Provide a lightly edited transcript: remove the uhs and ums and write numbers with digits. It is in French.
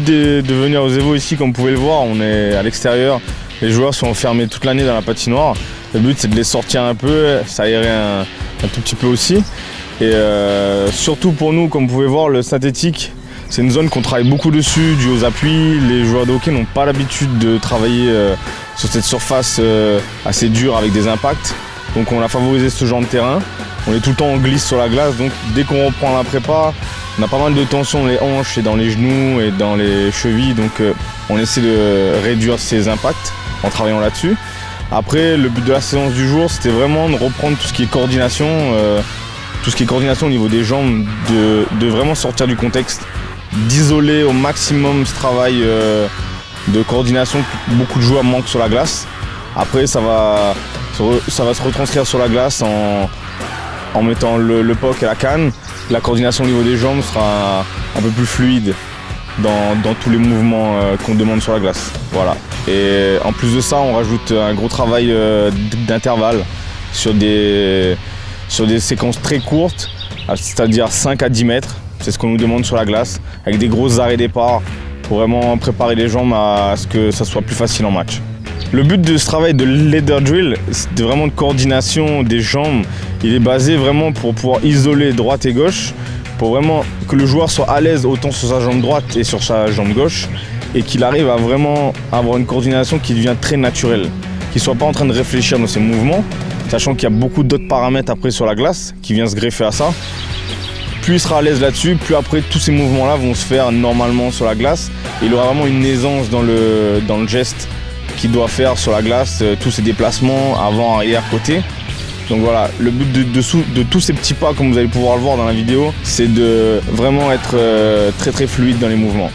but de venir aux Evo ici, comme vous pouvez le voir, on est à l'extérieur. Les joueurs sont enfermés toute l'année dans la patinoire. Le but c'est de les sortir un peu, s'aérer un tout petit peu aussi. Et surtout pour nous, comme vous pouvez voir, le synthétique, c'est une zone qu'on travaille beaucoup dessus, dû aux appuis. Les joueurs de hockey n'ont pas l'habitude de travailler sur cette surface assez dure avec des impacts. Donc on a favorisé ce genre de terrain. On est tout le temps en glisse sur la glace, donc dès qu'on reprend la prépa, on a pas mal de tension dans les hanches et dans les genoux et dans les chevilles. Donc on essaie de réduire ces impacts en travaillant là-dessus. Après, le but de la séance du jour, c'était vraiment de reprendre tout ce qui est coordination, au niveau des jambes, de vraiment sortir du contexte, d'isoler au maximum ce travail de coordination que beaucoup de joueurs manquent sur la glace. Après, ça va se retranscrire sur la glace en mettant le puck et la canne. La coordination au niveau des jambes sera un peu plus fluide dans tous les mouvements qu'on demande sur la glace. Voilà. Et en plus de ça, on rajoute un gros travail d'intervalle sur des séquences très courtes, c'est-à-dire 5 à 10 mètres. C'est ce qu'on nous demande sur la glace, avec des gros arrêts départ pour vraiment préparer les jambes à ce que ça soit plus facile en match. Le but de ce travail de leader drill, c'est vraiment de coordination des jambes. Il est basé vraiment pour pouvoir isoler droite et gauche, pour vraiment que le joueur soit à l'aise autant sur sa jambe droite et sur sa jambe gauche, et qu'il arrive à vraiment avoir une coordination qui devient très naturelle, qu'il ne soit pas en train de réfléchir dans ses mouvements, sachant qu'il y a beaucoup d'autres paramètres après sur la glace qui viennent se greffer à ça. Plus il sera à l'aise là-dessus, plus après tous ces mouvements-là vont se faire normalement sur la glace. Et il aura vraiment une aisance dans le geste qu'il doit faire sur la glace, tous ces déplacements avant, arrière, côté. Donc voilà, le but de tous ces petits pas, comme vous allez pouvoir le voir dans la vidéo, c'est de vraiment être très très fluide dans les mouvements.